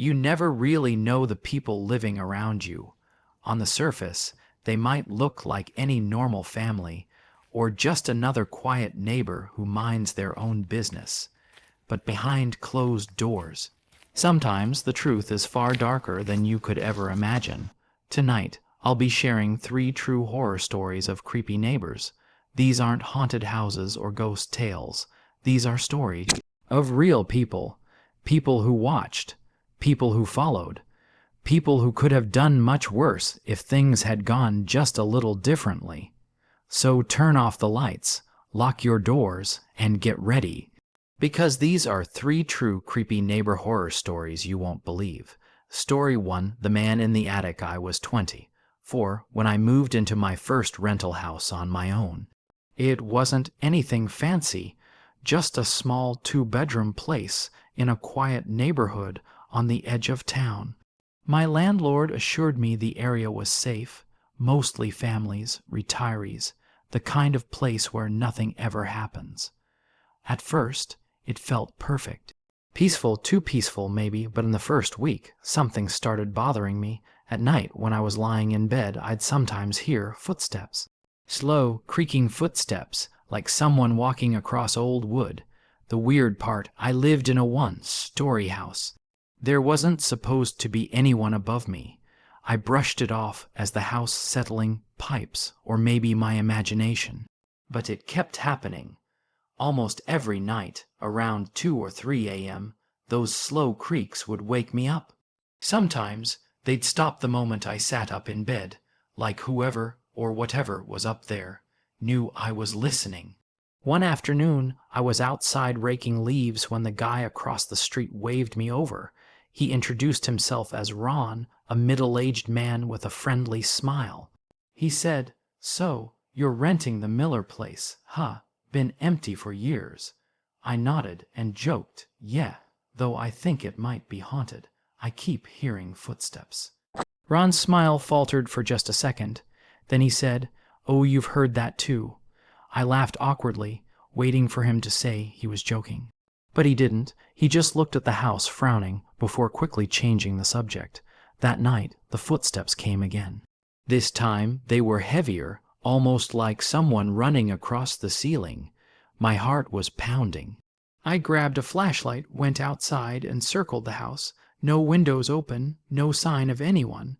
You never really know the people living around you. On the surface, they might look like any normal family, or just another quiet neighbor who minds their own business. But behind closed doors, sometimes the truth is far darker than you could ever imagine. Tonight, I'll be sharing 3 true horror stories of creepy neighbors. These aren't haunted houses or ghost tales. These are stories of real people. People who watched. People who followed. People who could have done much worse if things had gone just a little differently. So turn off the lights, lock your doors, and get ready. Because these are 3 true creepy neighbor horror stories you won't believe. Story 1, The Man in the Attic. I was 24 when I moved into my first rental house on my own. It wasn't anything fancy, just a small 2-bedroom place in a quiet neighborhood on the edge of town. My landlord assured me the area was safe, mostly families, retirees, the kind of place where nothing ever happens. At first, it felt perfect. Peaceful, too peaceful maybe, but in the first week, something started bothering me. At night, when I was lying in bed, I'd sometimes hear footsteps. Slow, creaking footsteps, like someone walking across old wood. The weird part, I lived in a 1-story house. There wasn't supposed to be anyone above me. I brushed it off as the house settling, pipes, or maybe my imagination. But it kept happening. Almost every night, around 2 or 3 a.m., those slow creaks would wake me up. Sometimes they'd stop the moment I sat up in bed, like whoever or whatever was up there knew I was listening. One afternoon, I was outside raking leaves when the guy across the street waved me over. He introduced himself as Ron, a middle-aged man with a friendly smile. He said, "So, you're renting the Miller place, huh? Been empty for years." I nodded and joked, "Yeah, though I think it might be haunted. I keep hearing footsteps." Ron's smile faltered for just a second. Then he said, "Oh, you've heard that too." I laughed awkwardly, waiting for him to say he was joking. But he didn't. He just looked at the house, frowning, before quickly changing the subject. That night, the footsteps came again. This time, they were heavier, almost like someone running across the ceiling. My heart was pounding. I grabbed a flashlight, went outside, and circled the house. No windows open, no sign of anyone.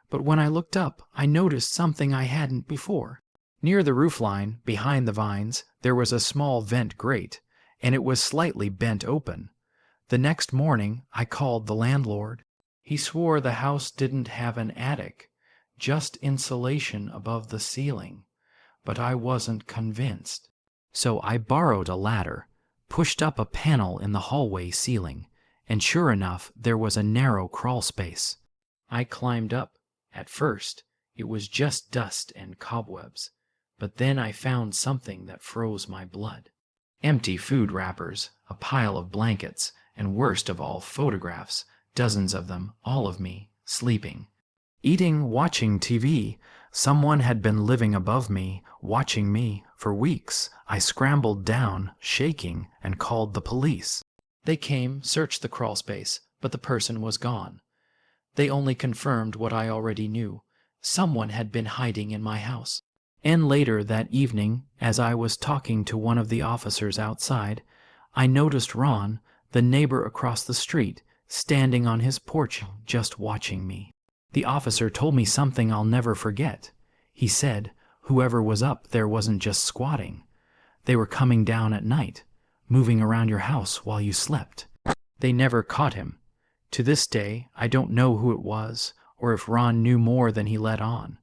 But when I looked up, I noticed something I hadn't before. Near the roofline, behind the vines, there was a small vent grate, and it was slightly bent open. The next morning, I called the landlord. He swore the house didn't have an attic, just insulation above the ceiling. But I wasn't convinced. So I borrowed a ladder, pushed up a panel in the hallway ceiling, and sure enough, there was a narrow crawl space. I climbed up. At first, it was just dust and cobwebs, but then I found something that froze my blood. Empty food wrappers, a pile of blankets, and worst of all, photographs, dozens of them, all of me, sleeping. Eating, watching TV. Someone had been living above me, watching me, for weeks. I scrambled down, shaking, and called the police. They came, searched the crawl space, but the person was gone. They only confirmed what I already knew. Someone had been hiding in my house. And later that evening, as I was talking to one of the officers outside, I noticed Ron, the neighbor across the street, standing on his porch just watching me. The officer told me something I'll never forget. He said, whoever was up there wasn't just squatting. They were coming down at night, moving around your house while you slept. They never caught him. To this day, I don't know who it was, or if Ron knew more than he let on.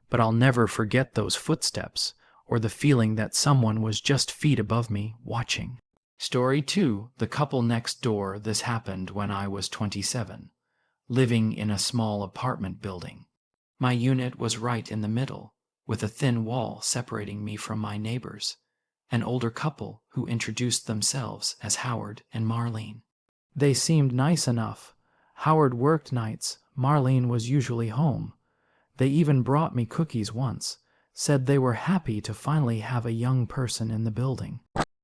But I'll never forget those footsteps, or the feeling that someone was just feet above me, watching. Story 2, The Couple Next Door. This happened when I was 27, living in a small apartment building. My unit was right in the middle, with a thin wall separating me from my neighbors, an older couple who introduced themselves as Howard and Marlene. They seemed nice enough. Howard worked nights. Marlene was usually home. They even brought me cookies once, said they were happy to finally have a young person in the building.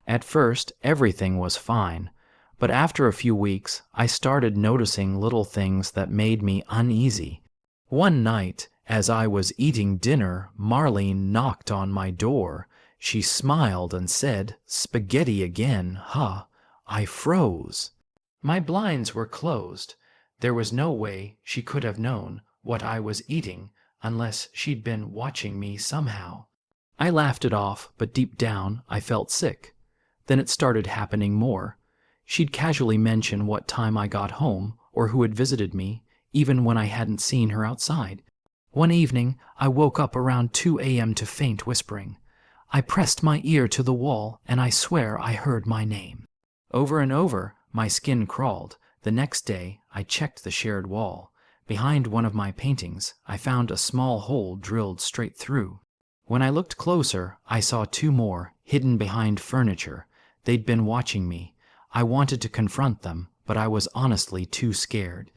At first, everything was fine. But after a few weeks, I started noticing little things that made me uneasy. One night, as I was eating dinner, Marlene knocked on my door. She smiled and said, "Spaghetti again, huh?" I froze. My blinds were closed. There was no way she could have known what I was eating unless she'd been watching me somehow. I laughed it off, but deep down I felt sick. Then it started happening more. She'd casually mention what time I got home or who had visited me, even when I hadn't seen her outside. One evening, I woke up around 2 a.m. to faint whispering. I pressed my ear to the wall, and I swear I heard my name. Over and over, my skin crawled. The next day, I checked the shared wall. Behind one of my paintings, I found a small hole drilled straight through. When I looked closer, I saw 2 more, hidden behind furniture. They'd been watching me. I wanted to confront them, but I was honestly too scared.